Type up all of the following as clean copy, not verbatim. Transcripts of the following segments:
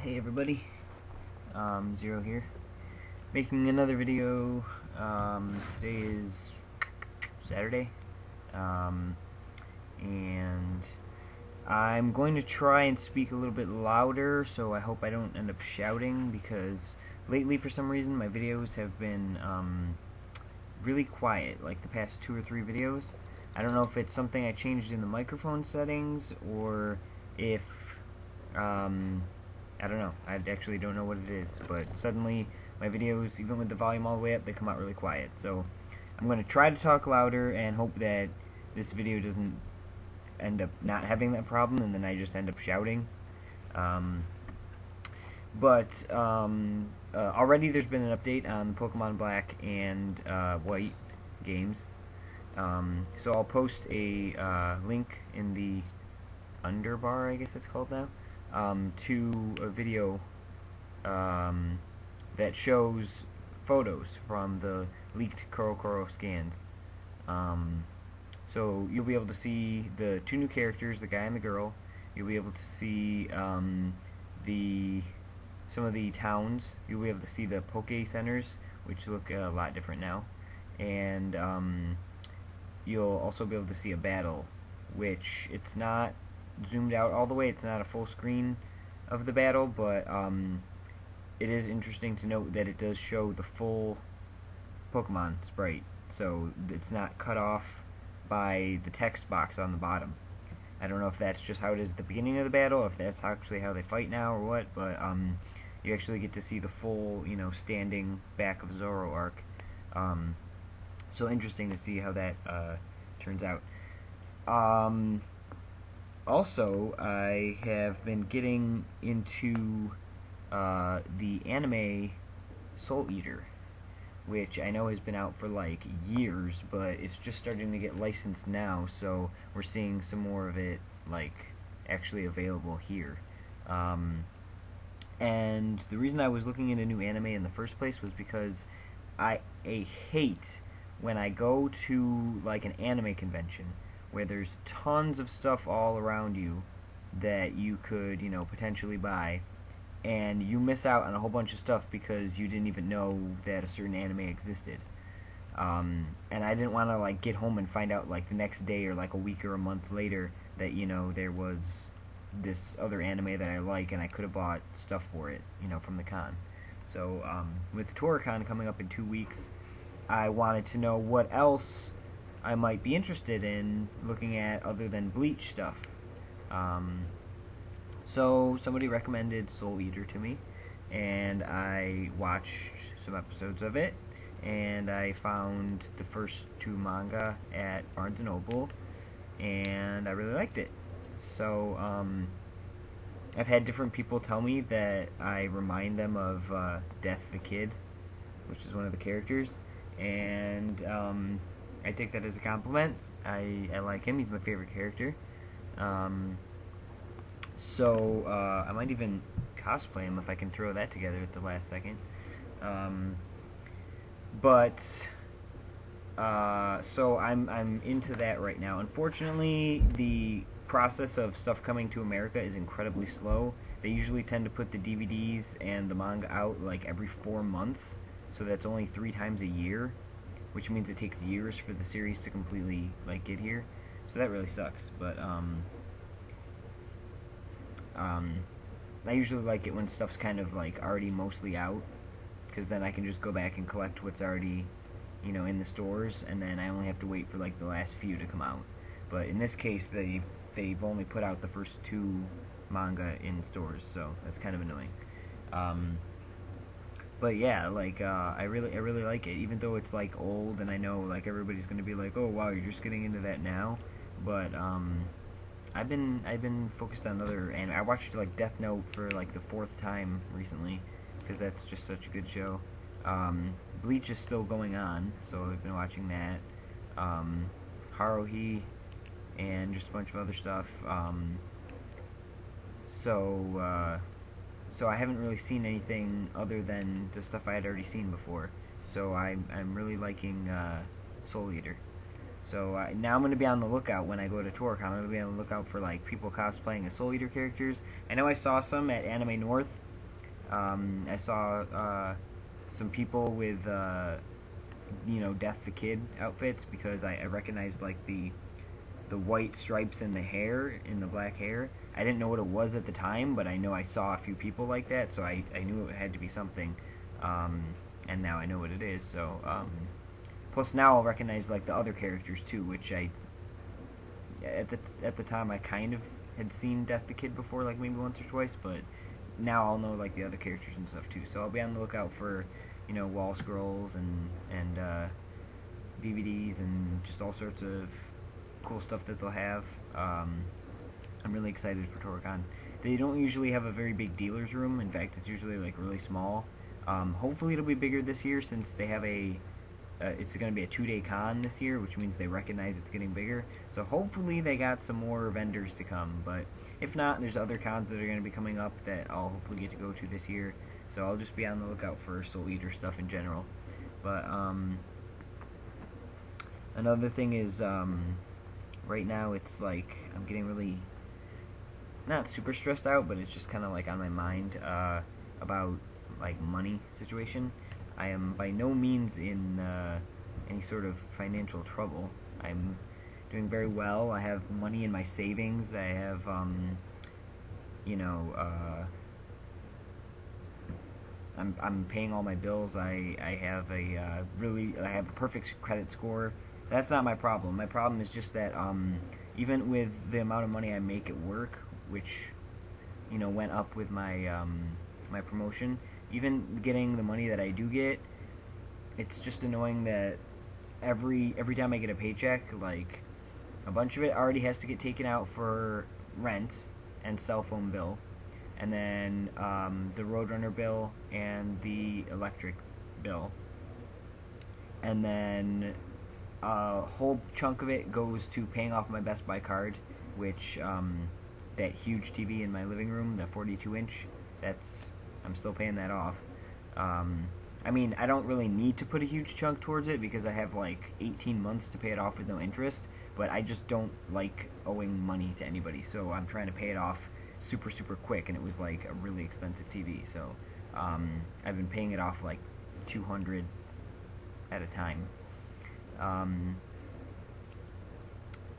Hey everybody, Zero here, making another video. Today is Saturday, and I'm going to try and speak a little bit louder, so I hope I don't end up shouting, because lately for some reason my videos have been really quiet, like the past 2 or 3 videos. I don't know if it's something I changed in the microphone settings, or if I don't know. I actually don't know what it is, but suddenly my videos, even with the volume all the way up, they come out really quiet. So I'm going to try to talk louder and hope that this video doesn't end up not having that problem, and then I just end up shouting. Already there's been an update on the Pokemon Black and White games. So I'll post a link in the underbar, I guess it's called now, to a video that shows photos from the leaked Koro scans. So you'll be able to see the 2 new characters, the guy and the girl. You'll be able to see some of the towns. You'll be able to see the Poke Centers, which look a lot different now. And you'll also be able to see a battle, which it's not zoomed out all the way. It's not a full screen of the battle, but it is interesting to note that it does show the full Pokemon sprite, so it's not cut off by the text box on the bottom. I don't know if that's just how it is at the beginning of the battle, or if that's actually how they fight now or what, but you actually get to see the full, standing back of Zoroark. So interesting to see how that turns out. Also, I have been getting into the anime Soul Eater, which I know has been out for like years, but it's just starting to get licensed now, so we're seeing some more of it like actually available here. And the reason I was looking into new anime in the first place was because I hate when I go to like an anime convention where there's tons of stuff all around you that you could, potentially buy, and you miss out on a whole bunch of stuff because you didn't even know that a certain anime existed. And I didn't want to like get home and find out like the next day or like a week or a month later that there was this other anime that I like and I could have bought stuff for it, from the con. So with ToraCon coming up in 2 weeks, I wanted to know what else I might be interested in looking at other than Bleach stuff. So somebody recommended Soul Eater to me, and I watched some episodes of it, and I found the first 2 manga at Barnes & Noble, and I really liked it. So I've had different people tell me that I remind them of Death the Kid, which is one of the characters, and I take that as a compliment. I like him. He's my favorite character. So I might even cosplay him if I can throw that together at the last second. So I'm into that right now. Unfortunately, the process of stuff coming to America is incredibly slow. They usually tend to put the DVDs and the manga out like every 4 months, so that's only 3 times a year, which means it takes years for the series to completely like get here. So that really sucks. But I usually like it when stuff's kind of like already mostly out, because then I can just go back and collect what's already in the stores, and then I only have to wait for like the last few to come out. But in this case, they've only put out the first 2 manga in stores, so that's kind of annoying. But yeah, like I really like it, even though it's like old, and I know like everybody's gonna be like, oh wow, you're just getting into that now. But I've been focused on other, and I watched like Death Note for like the 4th time recently, because that's just such a good show. Bleach is still going on, so I've been watching that. Haruhi, and just a bunch of other stuff. So I haven't really seen anything other than the stuff I had already seen before. So I'm really liking Soul Eater. So now I'm going to be on the lookout when I go to ToraCon. I'm going to be on the lookout for like people cosplaying as Soul Eater characters. I know I saw some at Anime North, I saw some people with Death the Kid outfits, because I recognized like the white stripes in the hair, in the black hair. I didn't know what it was at the time, but I know I saw a few people like that, so I knew it had to be something. And now I know what it is. So plus now I'll recognize like the other characters too, which I at the time I kind of had seen Death the Kid before, like maybe once or twice, but now I'll know like the other characters and stuff too. So I'll be on the lookout for wall scrolls and DVDs and just all sorts of cool stuff that they'll have. I'm really excited for Toricon. They don't usually have a very big dealer's room. In fact, it's usually like really small. Hopefully it'll be bigger this year, since they have it's going to be a 2-day con this year, which means they recognize it's getting bigger. So hopefully they got some more vendors to come. But if not, there's other cons that are going to be coming up that I'll hopefully get to go to this year. So I'll just be on the lookout for Soul Eater stuff in general. But another thing is, right now it's like I'm getting really not super stressed out, but it's just kind of like on my mind about like money situation. I am by no means in any sort of financial trouble. I'm doing very well. I have money in my savings. I have I'm paying all my bills. I have I have a perfect credit score. That's not my problem. My problem is just that even with the amount of money I make at work, which went up with my my promotion, even getting the money that I do get, it's just annoying that every time I get a paycheck, like a bunch of it already has to get taken out for rent and cell phone bill, and then the Roadrunner bill and the electric bill, and then a whole chunk of it goes to paying off my Best Buy card, which that huge TV in my living room, the 42-inch, I'm still paying that off. I mean, I don't really need to put a huge chunk towards it because I have like 18 months to pay it off with no interest, but I just don't like owing money to anybody, so I'm trying to pay it off super quick, and it was like a really expensive TV, so I've been paying it off like $200 at a time.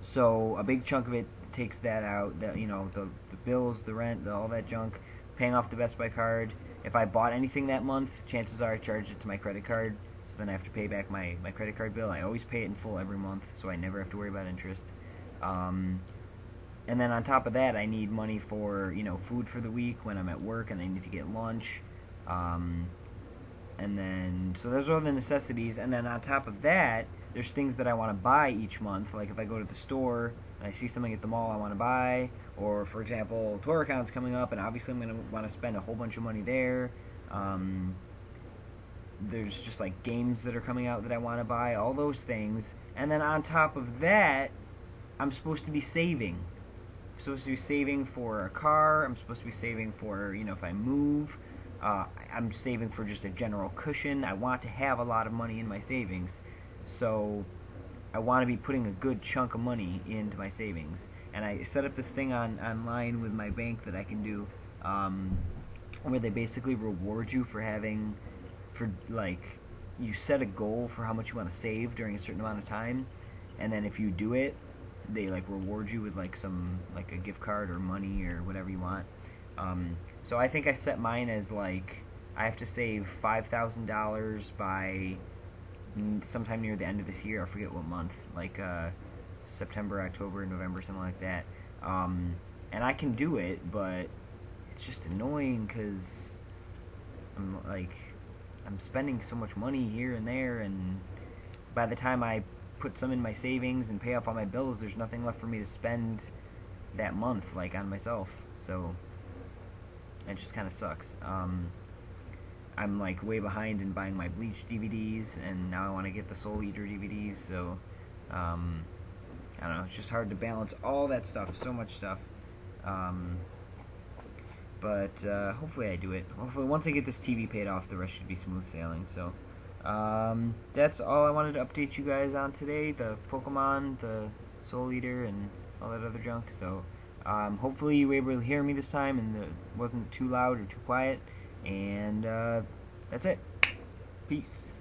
So a big chunk of it takes that out, the bills, the rent, all that junk, paying off the Best Buy card. If I bought anything that month, chances are I charged it to my credit card, so then I have to pay back my credit card bill. I always pay it in full every month, so I never have to worry about interest. And then on top of that, I need money for food for the week when I'm at work, and I need to get lunch. And then, so those are all the necessities, and then on top of that, there's things that I want to buy each month, like if I go to the store and I see something at the mall I want to buy, or for example, Touricon's coming up, and obviously I'm going to want to spend a whole bunch of money there. There's just like games that are coming out that I want to buy, all those things, and then on top of that, I'm supposed to be saving. I'm supposed to be saving for a car, I'm supposed to be saving for, if I move, I'm saving for just a general cushion. I want to have a lot of money in my savings, so I want to be putting a good chunk of money into my savings. And I set up this thing online with my bank that I can do, where they basically reward you for you set a goal for how much you want to save during a certain amount of time, and then if you do it, they reward you with a gift card or money or whatever you want. So I think I set mine as I have to save $5,000 by sometime near the end of this year. I forget what month, September, October, November, something like that. And I can do it, but it's just annoying because I'm spending so much money here and there, and by the time I put some in my savings and pay off all my bills, there's nothing left for me to spend that month on myself. So it just kind of sucks. I'm way behind in buying my Bleach DVDs, and now I want to get the Soul Eater DVDs, so I don't know, it's just hard to balance all that stuff, so much stuff. But hopefully I do it. Hopefully once I get this TV paid off, the rest should be smooth sailing. So that's all I wanted to update you guys on today, the Pokemon, the Soul Eater, and all that other junk. So hopefully you were able to hear me this time and it wasn't too loud or too quiet. And that's it. Peace.